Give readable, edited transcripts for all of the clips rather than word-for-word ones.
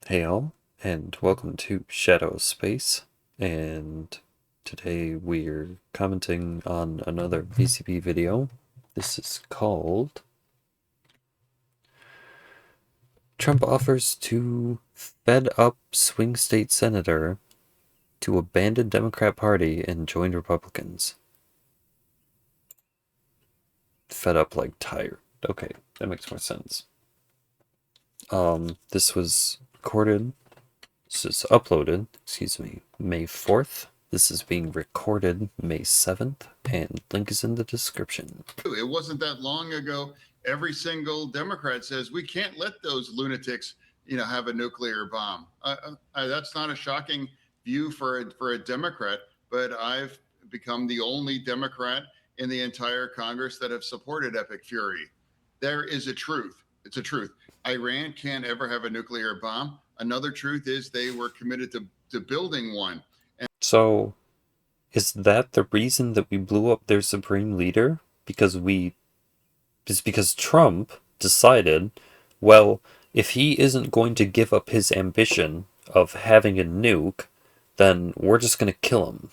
Hey all, and welcome to Shadow Space. And today we're commenting on another VCP video. This is called Trump offers to fed up swing state senator to abandon Democrat Party and join Republicans. Fed up like tired. Okay, that makes more sense. This was recorded. This is uploaded, May 4th. This is being recorded May 7th, and link is in the description. It wasn't that long ago. Every single Democrat says we can't let those lunatics, have a nuclear bomb. That's not a shocking view for a Democrat, but I've become the only Democrat in the entire Congress that have supported Epic Fury. There is a truth. It's a truth. Iran can't ever have a nuclear bomb. Another truth is they were committed to building one. So, is that the reason that we blew up their supreme leader? Because Trump decided, well, if he isn't going to give up his ambition of having a nuke, then we're just going to kill him.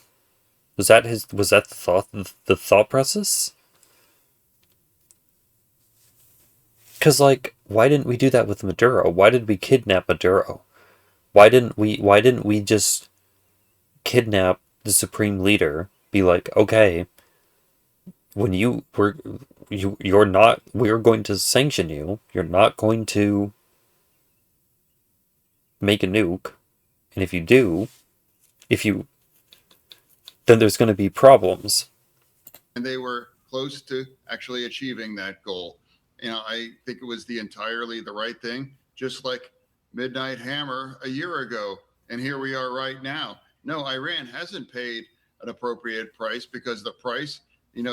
Was that the thought process? Because, why didn't we do that with Maduro? Why did we kidnap Maduro? Why didn't we just kidnap the supreme leader? Be like, okay, when we're going to sanction you. You're not going to make a nuke, and if you do, then there's going to be problems. And they were close to actually achieving that goal. I think it was entirely the right thing, just like Midnight Hammer a year ago. And here we are right now. No, Iran hasn't paid an appropriate price, because the price,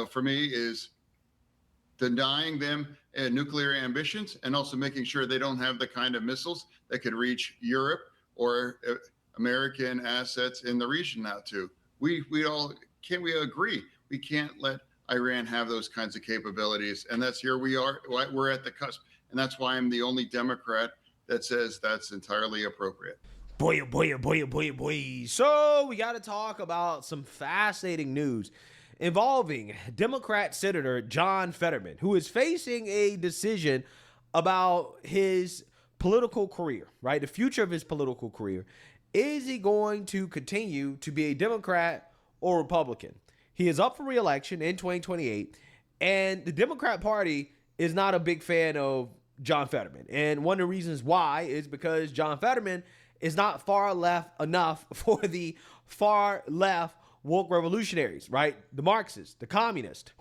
for me, is denying them nuclear ambitions and also making sure they don't have the kind of missiles that could reach Europe or American assets in the region now too. We agree we can't let Iran have those kinds of capabilities, and that's here we are. We're at the cusp, and that's why I'm the only Democrat that says that's entirely appropriate. Boy, oh boy, oh boy, oh boy, oh boy. So we got to talk about some fascinating news involving Democrat Senator John Fetterman, who is facing a decision about his political career, right? The future of his political career. Is he going to continue to be a Democrat or Republican? He is up for re-election in 2028, and the Democrat Party is not a big fan of John Fetterman. And one of the reasons why is because John Fetterman is not far left enough for the far left woke revolutionaries, right? The Marxists, the communists.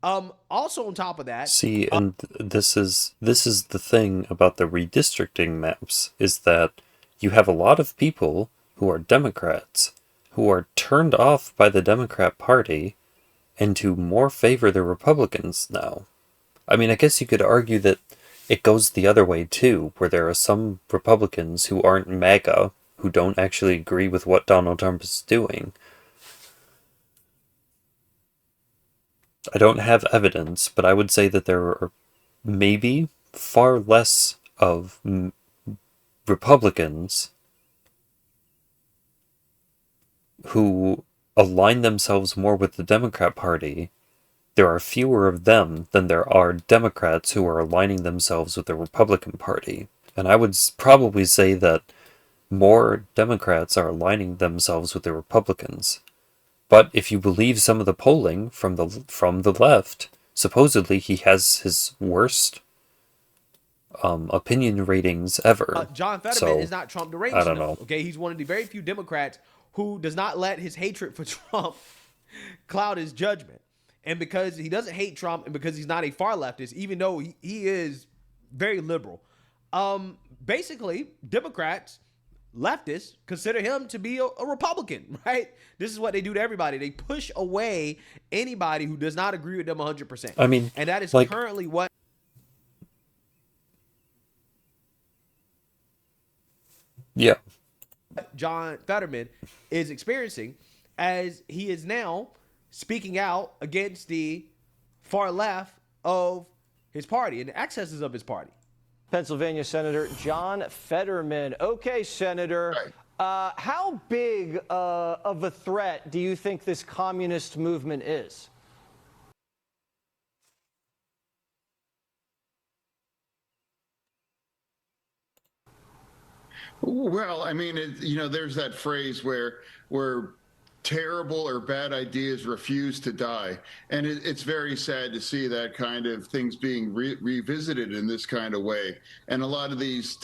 Also on top of that, see, and this is the thing about the redistricting maps, is that you have a lot of people who are Democrats who are turned off by the Democrat Party and to more favor the Republicans now. I mean, I guess you could argue that it goes the other way too, where there are some Republicans who aren't MAGA, who don't actually agree with what Donald Trump is doing. I don't have evidence, but I would say that there are maybe far less of Republicans who align themselves more with the Democrat Party. There are fewer of them than there are Democrats who are aligning themselves with the Republican Party. And I would probably say that more Democrats are aligning themselves with the Republicans. But if you believe some of the polling from the left, supposedly he has his worst opinion ratings ever. John Fetterman is not Trump deranged. I don't know. Okay, he's one of the very few Democrats who does not let his hatred for Trump cloud his judgment. And because he doesn't hate Trump, and because he's not a far leftist, even though he is very liberal, basically Democrats, leftists consider him to be a Republican, right? This is what they do to everybody. They push away anybody who does not agree with them 100%. I mean, and that is currently what John Fetterman is experiencing, as he is now speaking out against the far left of his party and the excesses of his party. Pennsylvania Senator John Fetterman. Okay, Senator, how big of a threat do you think this communist movement is? Well, I mean, there's that phrase where terrible or bad ideas refuse to die, and it's very sad to see that kind of things being revisited in this kind of way. And a lot of these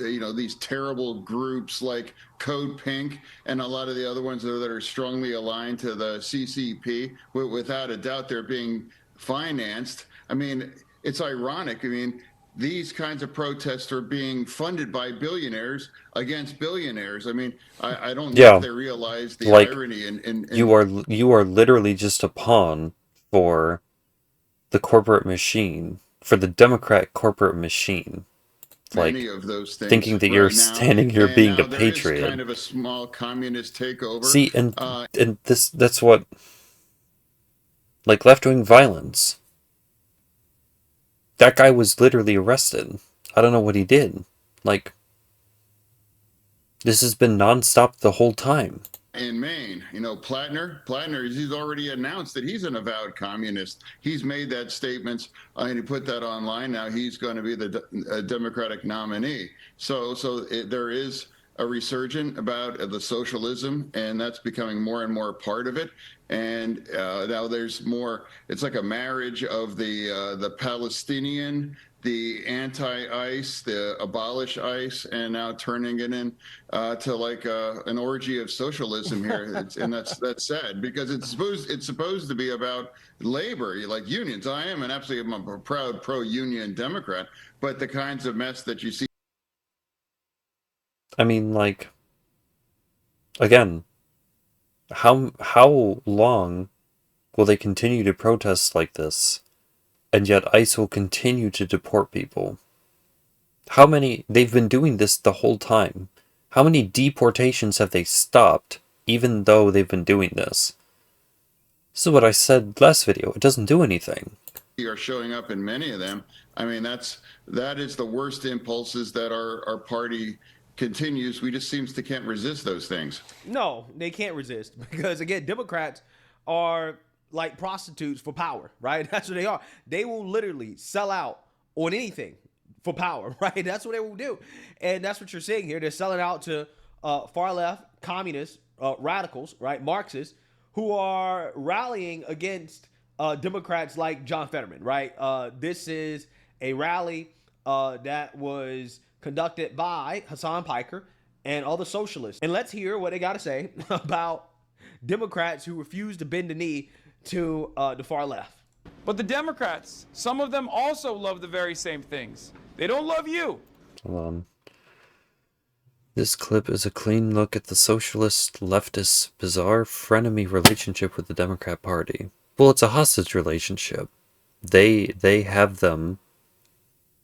terrible groups like Code Pink and a lot of the other ones that are strongly aligned to the CCP, without a doubt, they're being financed. I mean, it's ironic. I mean, these kinds of protests are being funded by billionaires against billionaires. I mean, I don't know if they realize the irony in you are literally just a pawn for the corporate machine, for the Democrat corporate machine. Many of those things, thinking that you're standing here being a patriot. There is kind of a small communist takeover. See, and that's what, like, left-wing violence. That guy was literally arrested. I don't know what he did. Like, this has been nonstop the whole time. In Maine, Plattner, he's already announced that he's an avowed communist. He's made that statement, and he put that online. Now he's going to be the Democratic nominee. So there is a resurgence about the socialism, and that's becoming more and more part of it. And now there's more. It's like a marriage of the Palestinian, the anti-ICE, the abolish ICE, and now turning it in to like an orgy of socialism here. And that's sad, because it's supposed to be about labor, like unions. I'm a proud pro-union Democrat, but the kinds of mess that you see. I mean, like, again, how long will they continue to protest like this, and yet ICE will continue to deport people? How many? They've been doing this the whole time. How many deportations have they stopped, even though they've been doing this? This is what I said last video. It doesn't do anything. Are showing up in many of them. I mean, that is the worst impulses that our party continues. We just seems to can't resist those things. No, they can't resist, because again, Democrats are like prostitutes for power, right? That's what they are. They will literally sell out on anything for power, right? That's what they will do. And that's what you're seeing here. They're selling out to far left communists, radicals, right? Marxists, who are rallying against Democrats like John Fetterman, right? This is a rally that was conducted by Hassan Piker and other socialists. And let's hear what they got to say about Democrats who refuse to bend the knee to the far left. But the Democrats, some of them also love the very same things. They don't love you. Hold on. This clip is a clean look at the socialist leftists' bizarre frenemy relationship with the Democrat Party. Well, it's a hostage relationship. They have them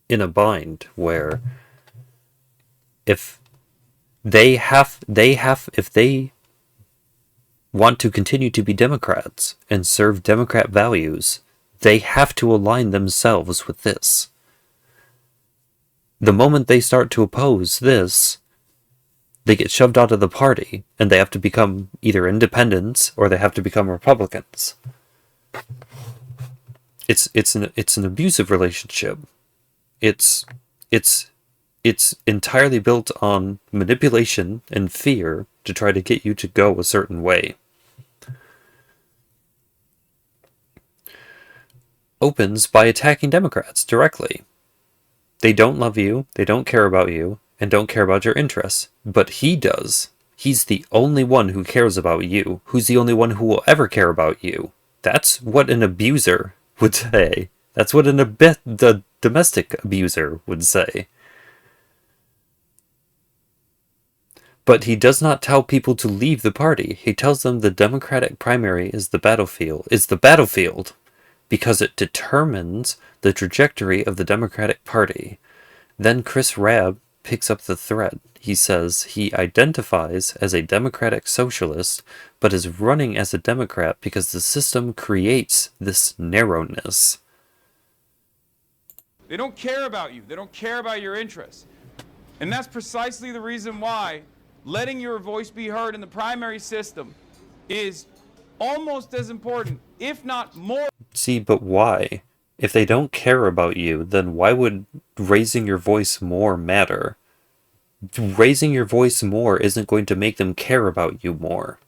in a bind where if they want to continue to be Democrats and serve Democrat values, they have to align themselves with this. The moment they start to oppose this, they get shoved out of the party, and they have to become either independents or they have to become Republicans. It's an abusive relationship. It's entirely built on manipulation and fear to try to get you to go a certain way. Opens by attacking Democrats directly. They don't love you, they don't care about you, and don't care about your interests. But he does. He's the only one who cares about you. Who's the only one who will ever care about you. That's what an abuser would say. That's what the domestic abuser would say. But he does not tell people to leave the party. He tells them the Democratic primary is the battlefield, because it determines the trajectory of the Democratic Party. Then Chris Rabb picks up the thread. He says he identifies as a Democratic socialist, but is running as a Democrat because the system creates this narrowness. They don't care about you. They don't care about your interests. And that's precisely the reason why letting your voice be heard in the primary system is almost as important, if not more. See, but why? If they don't care about you, then why would raising your voice more matter? Raising your voice more isn't going to make them care about you more.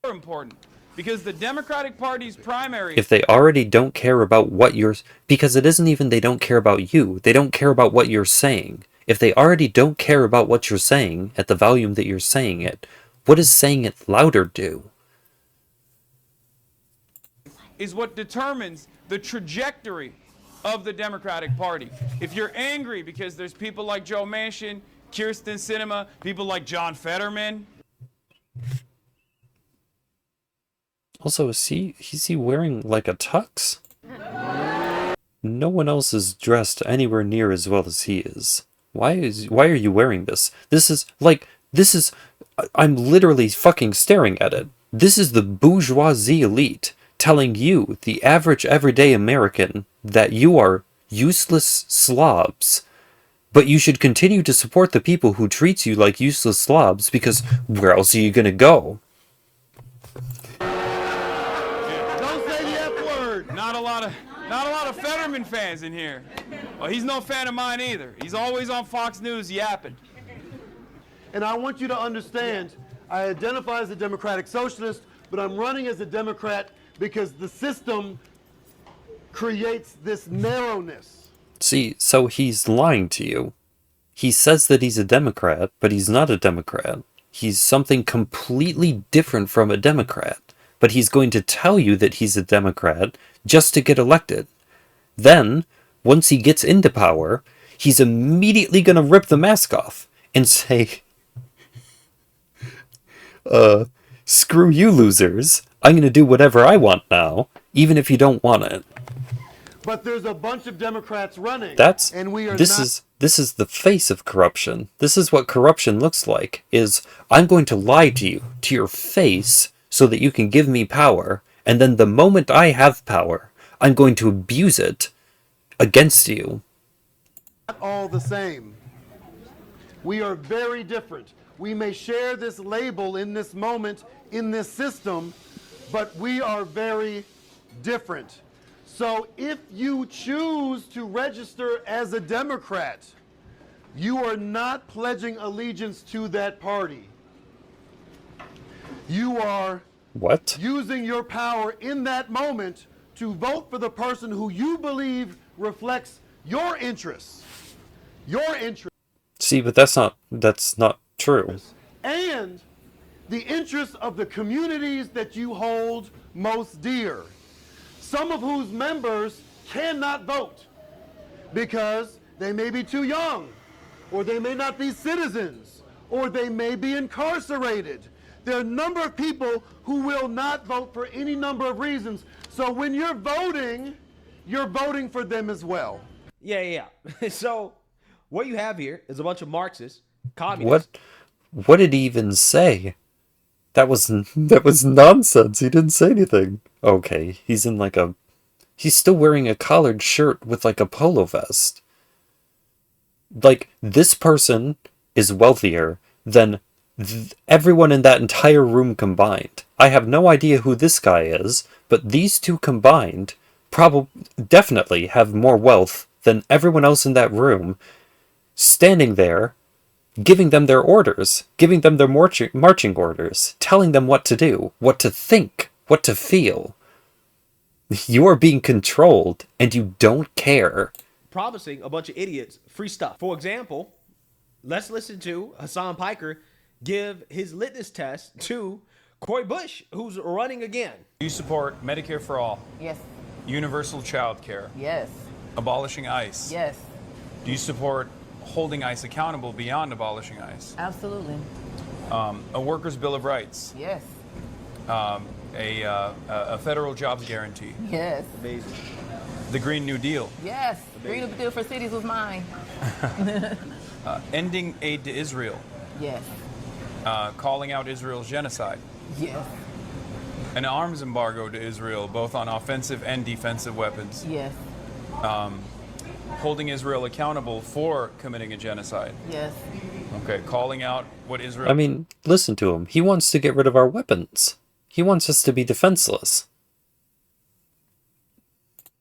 Important, because the Democratic Party's primary. If they already don't care about what you're... Because it isn't even they don't care about you. They don't care about what you're saying. If they already don't care about what you're saying at the volume that you're saying it, what does saying it louder do? Is what determines the trajectory of the Democratic Party. If you're angry because there's people like Joe Manchin, Kirsten Sinema, people like John Fetterman. Also, is he wearing like a tux? No one else is dressed anywhere near as well as he is. Why are you wearing this? I'm literally fucking staring at it. This is the bourgeoisie elite telling you, the average everyday American, that you are useless slobs. But you should continue to support the people who treat you like useless slobs, because where else are you gonna go? Don't say the F word. Not a lot of Fetterman fans in here. Well, he's no fan of mine either. He's always on Fox News yapping. And I want you to understand, I identify as a Democratic Socialist, but I'm running as a Democrat because the system creates this narrowness. See, so he's lying to you. He says that he's a Democrat, but he's not a Democrat. He's something completely different from a Democrat. But he's going to tell you that he's a Democrat just to get elected. Then, once he gets into power, he's immediately going to rip the mask off and say, screw you losers. I'm going to do whatever I want now, even if you don't want it. But there's a bunch of Democrats running. And this is the face of corruption. This is what corruption looks like, is I'm going to lie to you, to your face, so that you can give me power, and then the moment I have power, I'm going to abuse it against you. Not all the same. We are very different. We may share this label in this moment, in this system, but we are very different. So if you choose to register as a Democrat, you are not pledging allegiance to that party. You are using your power in that moment to vote for the person who you believe reflects your interests. Your interests. See, but that's not true. And the interests of the communities that you hold most dear. Some of whose members cannot vote because they may be too young, or they may not be citizens, or they may be incarcerated. There are a number of people who will not vote for any number of reasons. So when you're voting for them as well. Yeah. So what you have here is a bunch of Marxists, communists. What did he even say? That was nonsense. He didn't say anything. Okay, he's still wearing a collared shirt with like a polo vest. Like, this person is wealthier than everyone in that entire room combined. I have no idea who this guy is, but these two combined definitely have more wealth than everyone else in that room, standing there, giving them their orders, giving them their marching orders, telling them what to do, what to think, what to feel. You are being controlled, and you don't care. Promising a bunch of idiots free stuff. For example, let's listen to Hassan Piker give his litmus test to Cory Bush, who's running again. You support Medicare for all? Yes. Universal child care? Yes. Abolishing ICE? Yes. Do you support holding ICE accountable beyond abolishing ICE? Absolutely. A workers' bill of rights? Yes. A federal jobs guarantee? Yes. Amazing. The Green New Deal? Yes. Green New Deal for cities was mine. Ending aid to Israel? Yes. Calling out Israel's genocide? Yes. An arms embargo to Israel, both on offensive and defensive weapons? Yes. holding Israel accountable for committing a genocide. Yes. Okay, calling out what Israel. I mean, listen to him. He wants to get rid of our weapons. He wants us to be defenseless.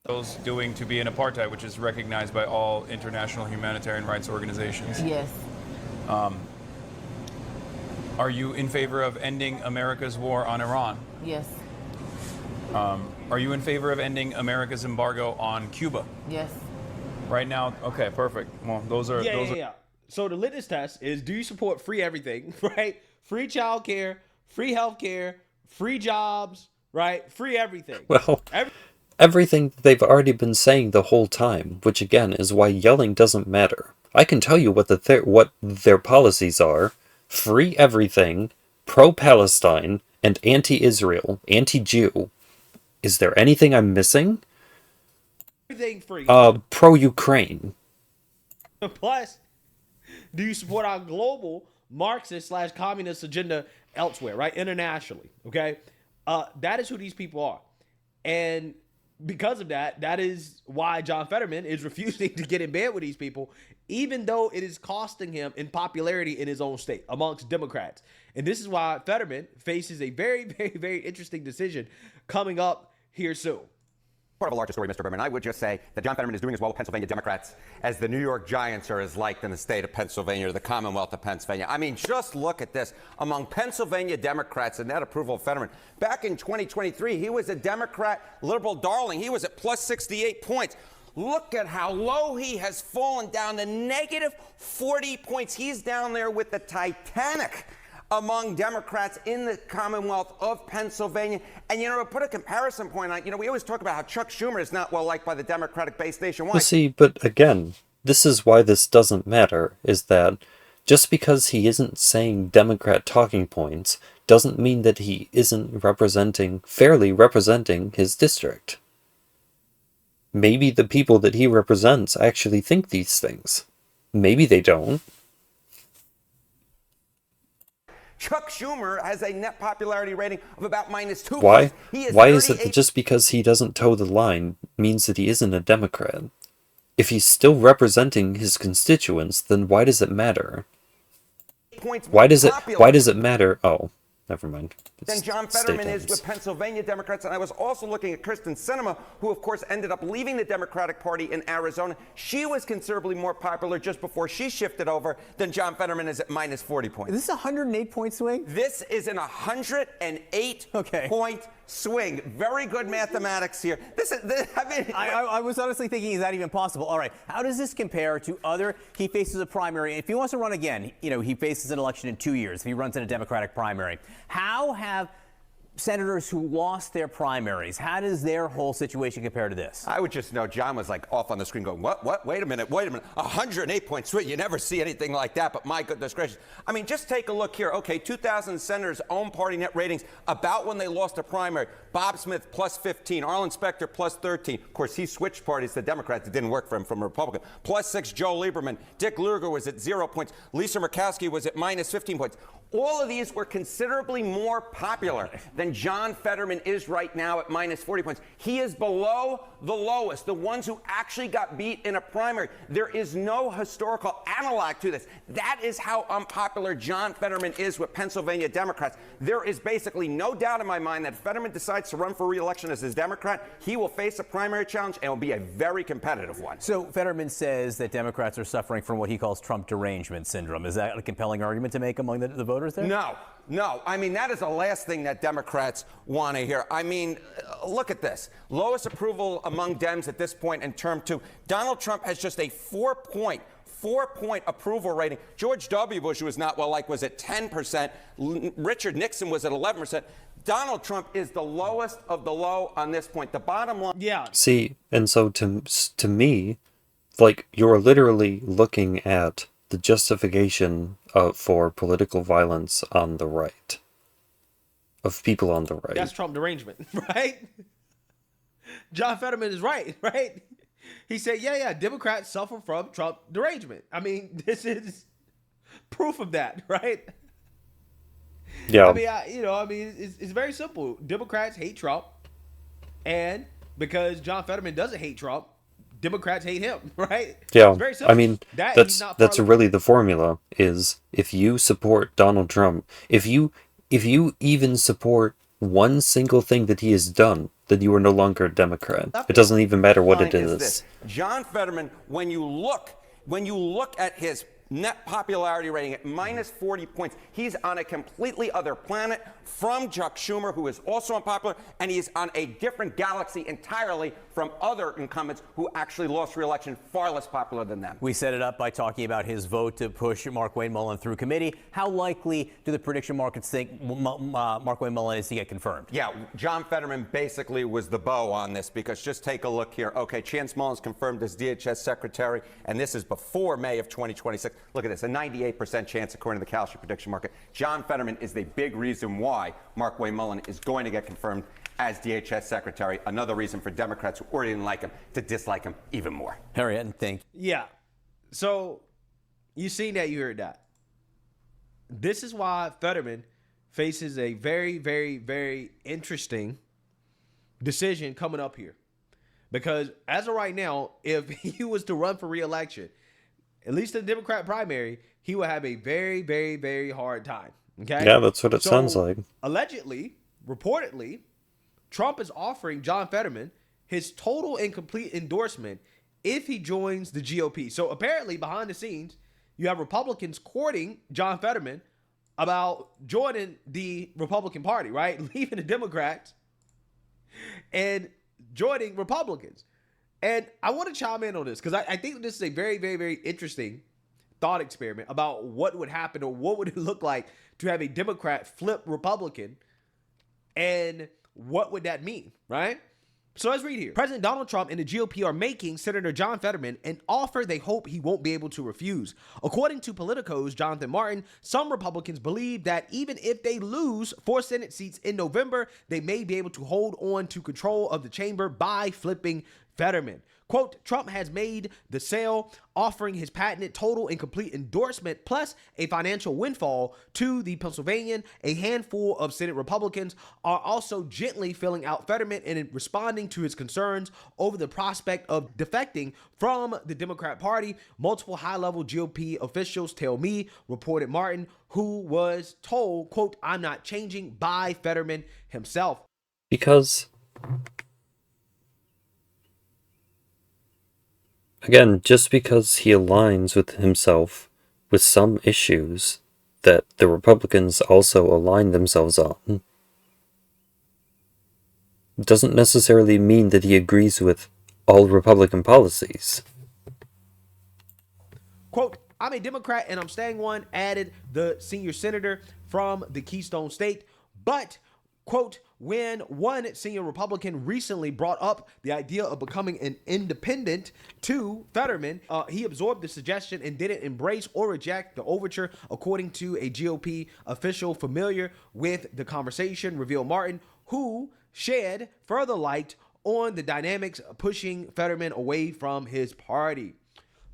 Israel's doing to be an apartheid, which is recognized by all international humanitarian rights organizations. Yes. Are you in favor of ending America's war on Iran? Yes. Are you in favor of ending America's embargo on Cuba? Yes. Right now, okay, perfect. Well, those are Yeah. So the litmus test is: do you support free everything, right? Free childcare, free healthcare, free jobs, right? Free everything. Well, everything they've already been saying the whole time, which again is why yelling doesn't matter. I can tell you what what their policies are: free everything, pro-Palestine, and anti-Israel, anti-Jew. Is there anything I'm missing? Everything free. Pro-Ukraine. Plus, do you support our global Marxist/communist agenda elsewhere, right? Internationally, okay? That is who these people are. And because of that, that is why John Fetterman is refusing to get in bed with these people, even though it is costing him in popularity in his own state amongst Democrats. And this is why Fetterman faces a very, very, very interesting decision coming up here soon. Part of a larger story, Mr. Berman. I would just say that John Fetterman is doing as well with Pennsylvania Democrats as the New York Giants are as liked in the state of Pennsylvania or the Commonwealth of Pennsylvania. I mean, just look at this. Among Pennsylvania Democrats and that approval of Fetterman, back in 2023, he was a Democrat liberal darling. He was at plus 68 points. Look at how low he has fallen down to negative 40 points. He's down there with the Titanic among Democrats in the Commonwealth of Pennsylvania. And, you know, to put a comparison point on, you know, we always talk about how Chuck Schumer is not well liked by the Democratic base nationwide. Well, see, but again, this is why this doesn't matter, is that just because he isn't saying Democrat talking points doesn't mean that he isn't fairly representing his district. Maybe the people that he represents actually think these things. Maybe they don't. Chuck Schumer has a net popularity rating of about -2. Why? Why is it 38 that just because he doesn't toe the line means that he isn't a Democrat? If he's still representing his constituents, then why does it matter? points Why does popular it matter? Oh, never mind. than John Fetterman is with Pennsylvania Democrats. And I was also looking at Kristen Sinema, who, of course, ended up leaving the Democratic Party in Arizona. She was considerably more popular just before she shifted over than John Fetterman is at -40 points. Is this a 108-point swing? This is an 108 point swing. Very good mathematics here. I was honestly thinking, is that even possible? All right. How does this compare to other? He faces a primary. If he wants to run again, you know, he faces an election in 2 years. If he runs in a Democratic primary, how have senators who lost their primaries, how does their whole situation compare to this? I would just know John was like off on the screen going, what? Wait a minute. 108 point swing. You never see anything like that, but my goodness gracious. I mean, just take a look here. Okay, 2,000 senators' own party net ratings about when they lost a primary. Bob Smith plus 15, Arlen Specter plus 13. Of course, he switched parties to Democrats. It didn't work for him from a Republican. Plus 6, Joe Lieberman. Dick Lugar was at 0 points. Lisa Murkowski was at -15 points. All of these were considerably more popular than John Fetterman is right now at -40 points. He is below the lowest, the ones who actually got beat in a primary. There is no historical analog to this. That is how unpopular John Fetterman is with Pennsylvania Democrats. There is basically no doubt in my mind that if Fetterman decides to run for re-election as his Democrat, he will face a primary challenge and it will be a very competitive one. So Fetterman says that Democrats are suffering from what he calls Trump derangement syndrome. Is that a compelling argument to make among the voters there? No. I mean, that is the last thing that Democrats want to hear. I mean, look at this. Lowest approval among Dems at this point in term 2. Donald Trump has just a 4-point approval rating. George W. Bush, who was not well liked, was at 10%. Richard Nixon was at 11%. Donald Trump is the lowest of the low on this point. The bottom line. Yeah. See, and so to me, like, you're literally looking at the justification for political violence on the right, of people on the right. That's Trump derangement, right? John Fetterman is right? He said, yeah, Democrats suffer from Trump derangement. I mean, this is proof of that, right? Yeah. I mean, it's very simple. Democrats hate Trump, and because John Fetterman doesn't hate Trump, Democrats hate him, right? Yeah, It's very simple. I mean, He's not that's part of really the formula, is if you support Donald Trump, if you even support one single thing that he has done, then you are no longer a Democrat. It doesn't even matter what it Line is. this. John Fetterman, when you look at his net popularity rating at minus 40 points, he's on a completely other planet from Chuck Schumer, who is also unpopular, and he's on a different galaxy entirely from other incumbents who actually lost re-election, far less popular than them. We set it up by talking about his vote to push Markwayne Mullin through committee. How likely do the prediction markets think Markwayne Mullin is to get confirmed? Yeah, John Fetterman basically was the bow on this, because just take a look here. Okay, Chance Mullin's confirmed as DHS secretary, and this is before May of 2026. Look at this, a 98% chance according to the Calendar prediction market. John Fetterman is the big reason why Markwayne Mullin is going to get confirmed as DHS secretary. Another reason for Democrats who already didn't like him to dislike him even more. Harriet, thank you. Yeah. So you seen that, you heard that. This is why Fetterman faces a very, very, very interesting decision coming up here. Because as of right now, if he was to run for re-election, at least in the Democrat primary, he will have a very, very, very hard time. Okay? Yeah, that's what it sounds like. Allegedly, reportedly, Trump is offering John Fetterman his total and complete endorsement if he joins the GOP. So apparently, behind the scenes, you have Republicans courting John Fetterman about joining the Republican Party, right? Leaving the Democrats and joining Republicans. And I want to chime in on this because I think this is a very, very, very interesting thought experiment about what would happen or what would it look like to have a Democrat flip Republican, and what would that mean, right? So let's read here. President Donald Trump and the GOP are making Senator John Fetterman an offer they hope he won't be able to refuse. According to Politico's Jonathan Martin, some Republicans believe that even if they lose 4 Senate seats in November, they may be able to hold on to control of the chamber by flipping Fetterman. Quote, Trump has made the sale, offering his patented total and complete endorsement plus a financial windfall to the Pennsylvanian. A handful of Senate Republicans are also gently filling out Fetterman and responding to his concerns over the prospect of defecting from the Democrat Party. Multiple high-level GOP officials tell me, reported Martin, who was told, quote, I'm not changing by Fetterman himself. Because, again, just because he aligns with himself with some issues that the Republicans also align themselves on, doesn't necessarily mean that he agrees with all Republican policies. Quote, I'm a Democrat and I'm staying one, added the senior senator from the Keystone State. But, quote, when one senior Republican recently brought up the idea of becoming an independent to Fetterman, he absorbed the suggestion and didn't embrace or reject the overture, according to a GOP official familiar with the conversation, revealed Martin, who shed further light on the dynamics pushing Fetterman away from his party.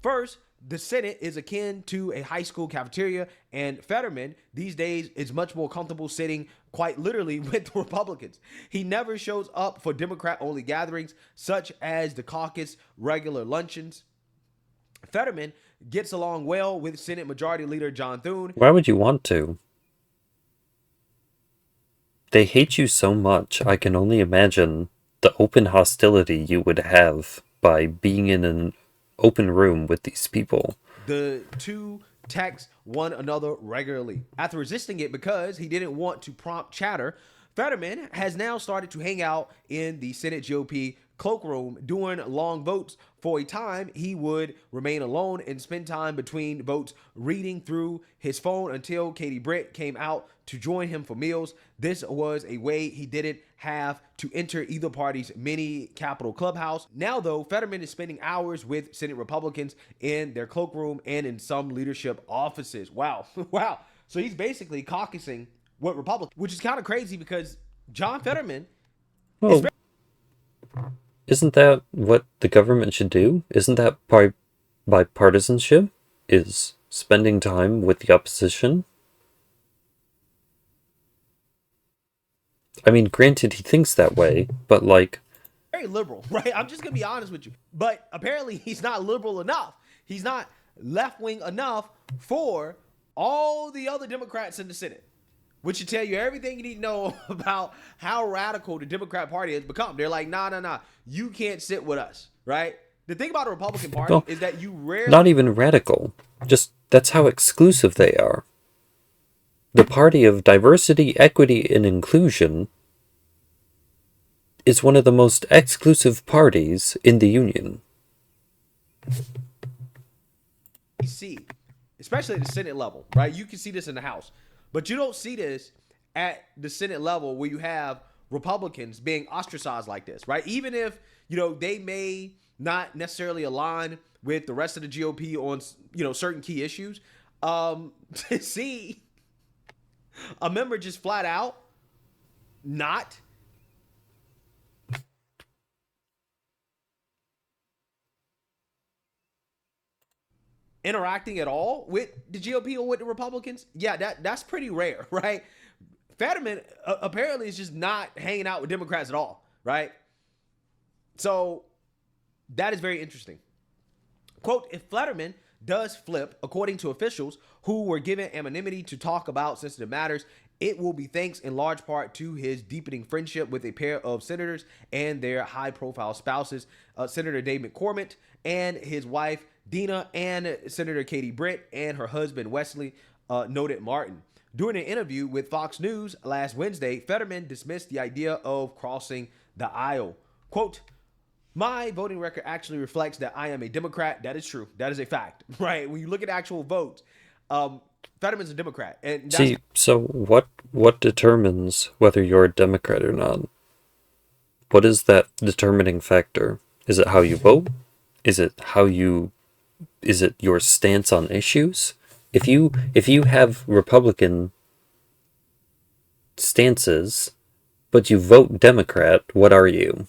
First, the Senate is akin to a high school cafeteria, and Fetterman these days is much more comfortable sitting quite literally with Republicans. He never shows up for Democrat-only gatherings, such as the caucus regular luncheons. Fetterman gets along well with Senate Majority Leader John Thune. Why would you want to? They hate you so much, I can only imagine the open hostility you would have by being in an open room with these people. The two text one another regularly. After resisting it because he didn't want to prompt chatter, Fetterman has now started to hang out in the Senate GOP cloakroom during long votes. For a time, he would remain alone and spend time between votes reading through his phone until Katie Britt came out to join him for meals. This was a way he didn't have to enter either party's mini Capitol clubhouse. Now, though, Fetterman is spending hours with Senate Republicans in their cloakroom and in some leadership offices. Wow. Wow. So he's basically caucusing what Republicans, which is kind of crazy because John Fetterman is very— Isn't that what the government should do? Isn't that bipartisanship? Is spending time with the opposition? I mean, granted, he thinks that way, but like, very liberal, right? I'm just going to be honest with you. But apparently he's not liberal enough. He's not left-wing enough for all the other Democrats in the Senate, which should tell you everything you need to know about how radical the Democrat Party has become. They're like, nah, you can't sit with us, right? The thing about the Republican Party is that you rarely... Not even radical. Just that's how exclusive they are. The party of diversity, equity, and inclusion is one of the most exclusive parties in the Union. See, especially at the Senate level, right? You can see this in the House, but you don't see this at the Senate level where you have Republicans being ostracized like this, right? Even if, they may not necessarily align with the rest of the GOP on, certain key issues, to see a member just flat out not interacting at all with the GOP or with the Republicans, that's pretty rare, right? Fetterman apparently is just not hanging out with Democrats at all, right? So that is very interesting. Quote, if Fetterman does flip, according to officials who were given anonymity to talk about sensitive matters, it will be thanks in large part to his deepening friendship with a pair of senators and their high-profile spouses, Senator Dave McCormick and his wife, Dina, and Senator Katie Britt and her husband, Wesley, noted Martin. During an interview with Fox News last Wednesday, Fetterman dismissed the idea of crossing the aisle. Quote, my voting record actually reflects that I am a Democrat. That is true. That is a fact, right? When you look at actual votes, Fetterman's a Democrat. And see, so what determines whether you're a Democrat or not? What is that determining factor? Is it how you vote? Is it your stance on issues? If you have Republican stances, but you vote Democrat, what are you?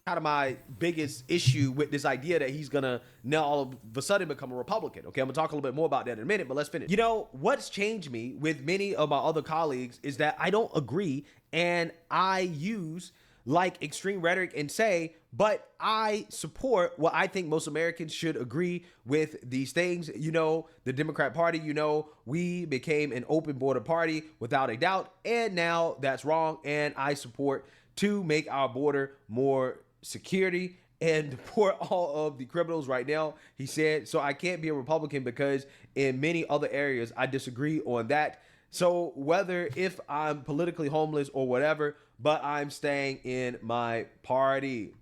Kind of my biggest issue with this idea that he's gonna now all of a sudden become a Republican. Okay, I'm gonna talk a little bit more about that in a minute, but let's finish. What's changed me with many of my other colleagues is that I don't agree, and I use extreme rhetoric and say, but I support what I think most Americans should agree with these things. The Democrat Party, we became an open border party without a doubt, and now that's wrong, and I support to make our border more security and deport all of the criminals right now, he said. So I can't be a Republican because in many other areas I disagree on that. So whether if I'm politically homeless or whatever, but I'm staying in my party.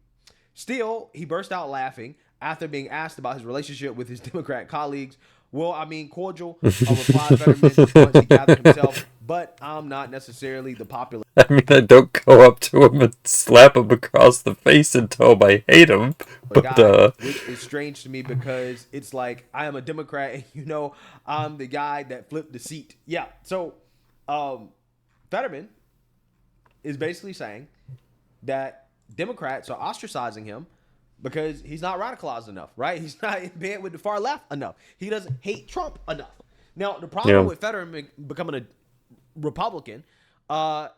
Still, he burst out laughing after being asked about his relationship with his Democrat colleagues. Well, I mean, cordial, a reply Fetterman once he gathered himself, but I'm not necessarily the popular. I mean, I don't go up to him and slap him across the face and tell him I hate him. But which is strange to me because it's like I am a Democrat and I'm the guy that flipped the seat. Yeah. So Fetterman is basically saying that Democrats are ostracizing him because he's not radicalized enough, right? He's not in bed with the far left enough. He doesn't hate Trump enough. Now, the problem with Fetterman becoming a Republican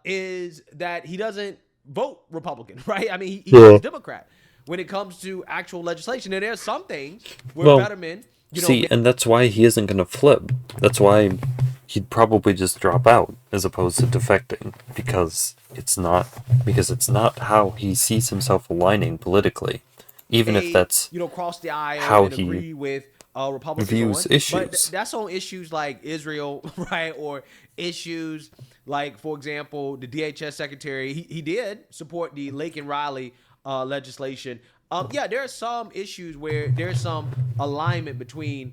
is that he doesn't vote Republican, right? I mean, he's a Democrat when it comes to actual legislation. And there's some things where Fetterman, and that's why he isn't going to flip. That's why he'd probably just drop out as opposed to defecting because it's not how he sees himself aligning politically. Even if that's cross the aisle how and he agree with Republicans views issues. But that's on issues like Israel, right? Or issues like, for example, the DHS secretary, he did support the Lake and Riley legislation. There are some issues where there's some alignment between,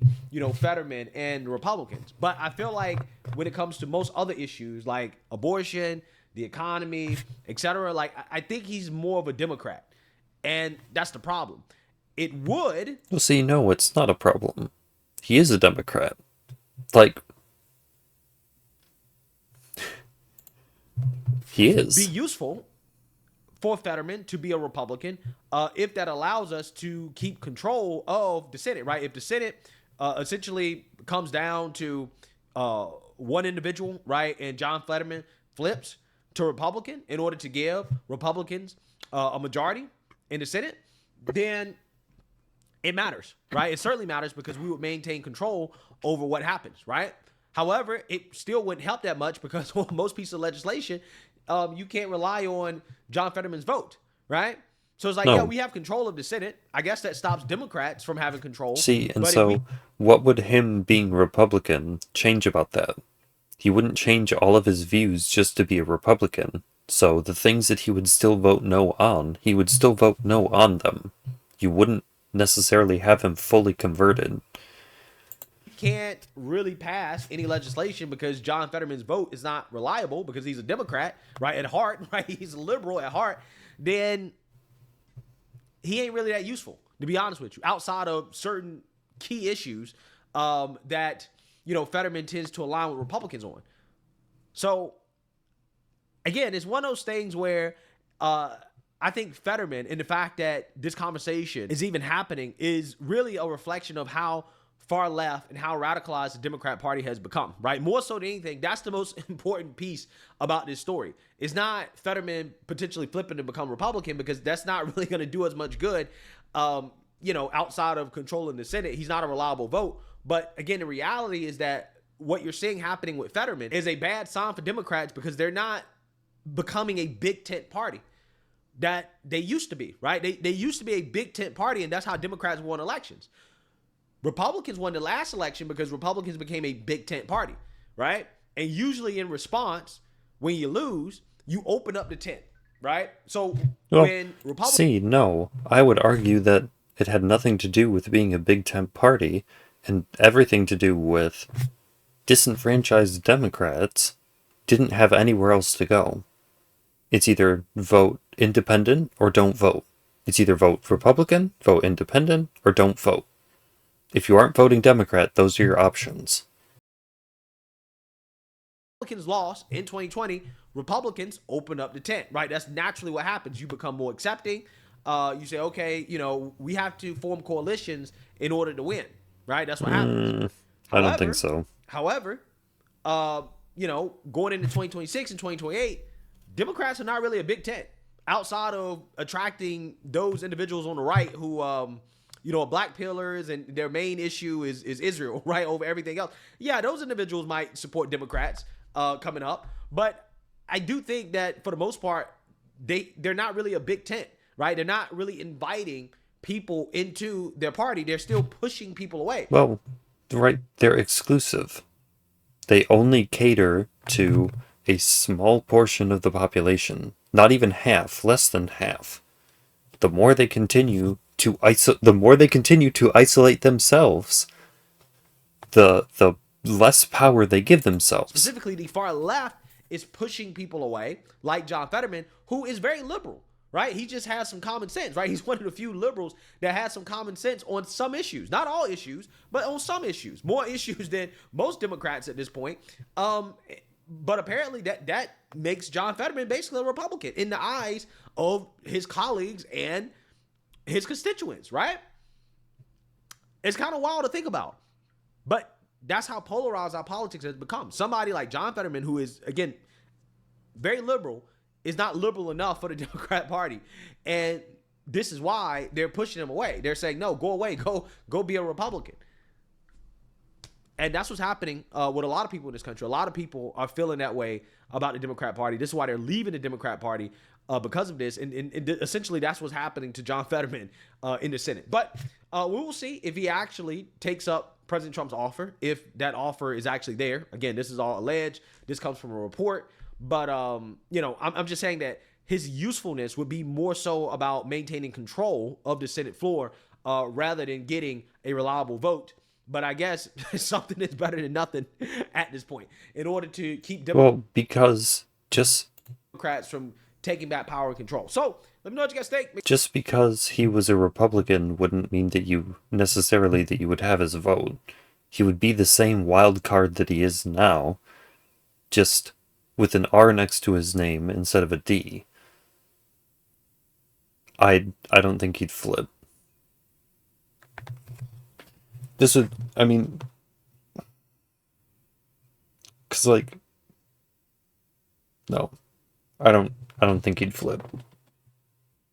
Fetterman and the Republicans. But I feel like when it comes to most other issues like abortion, the economy, etc., I think he's more of a Democrat. And that's the problem. It would... Well, see, no, it's not a problem. He is a Democrat. He is. Be useful for Fetterman to be a Republican if that allows us to keep control of the Senate, right? If the Senate essentially comes down to one individual, right, and John Fetterman flips to Republican in order to give Republicans a majority in the Senate, then it matters, right? It certainly matters because we would maintain control over what happens, right? However, it still wouldn't help that much because on most pieces of legislation, you can't rely on John Fetterman's vote, right? So it's like, No. yeah, we have control of the Senate. I guess that stops Democrats from having control. See, and But if so we- what would him being Republican change about that? He wouldn't change all of his views just to be a Republican. So the things that he would still vote no on, he would still vote no on them. You wouldn't necessarily have him fully converted. can't really pass any legislation because John Fetterman's vote is not reliable because he's a Democrat, right, at heart, right? He's a liberal at heart. Then he ain't really that useful, to be honest with you, outside of certain key issues that, you know, Fetterman tends to align with Republicans on. So, again, it's one of those things where I think Fetterman and the fact that this conversation is even happening is really a reflection of how far left and how radicalized the Democrat Party has become, right? More so than anything, that's the most important piece about this story. It's not Fetterman potentially flipping to become Republican because that's not really going to do as much good, you know, outside of controlling the Senate. He's not a reliable vote. But again, the reality is that what you're seeing happening with Fetterman is a bad sign for Democrats because they're not becoming a big tent party that they used to be, right? They used to be a big tent party, and that's how Democrats won elections. Republicans won the last election because Republicans became a big tent party, right? And usually in response, when you lose, you open up the tent, right? So Well, when Republicans... See, no, I would argue that it had nothing to do with being a big tent party and everything to do with disenfranchised Democrats didn't have anywhere else to go. It's either vote independent or don't vote. It's either vote Republican, vote independent, or don't vote. If you aren't voting Democrat, those are your options. Republicans lost in 2020, Republicans opened up the tent, right? That's naturally what happens. You become more accepting. You say, okay, you know, we have to form coalitions in order to win, right? That's what happens. I don't think so. However, you know, going into 2026 and 2028, Democrats are not really a big tent outside of attracting those individuals on the right who, you know, are black pillars and their main issue is Israel, right, over everything else. Yeah, those individuals might support Democrats coming up, but I do think that for the most part, they're not really a big tent, right? They're not really inviting people into their party. They're still pushing people away. Well, right, they're exclusive. They only cater to a small portion of the population, not even half, less than half. The more they continue to isolate themselves, the less power they give themselves. Specifically, the far left is pushing people away, like John Fetterman, who is very liberal, right? He just has some common sense, right? He's one of the few liberals that has some common sense on some issues. Not all issues, but on some issues. More issues than most Democrats at this point. But apparently that makes John Fetterman basically a Republican in the eyes of his colleagues and his constituents, right? It's kind of wild to think about. But that's how polarized our politics has become. Somebody like John Fetterman, who is, again, very liberal, is not liberal enough for the Democrat Party. And this is why they're pushing him away. They're saying, no, go away, go be a Republican. And that's what's happening with a lot of people in this country. A lot of people are feeling that way about the Democrat Party. This is why they're leaving the Democrat Party because of this. And essentially, that's what's happening to John Fetterman in the Senate. But we will see if he actually takes up President Trump's offer, if that offer is actually there. Again, this is all alleged. This comes from a report. But, you know, I'm just saying that his usefulness would be more so about maintaining control of the Senate floor rather than getting a reliable vote. But I guess something is better than nothing at this point in order to keep because Democrats from taking back power and control. So let me know what you guys think. Just because he was a Republican wouldn't mean that you would have his vote. He would be the same wild card that he is now, just with an R next to his name instead of a D. I don't think he'd flip. This would, I mean, because, like, no. I don't think he'd flip.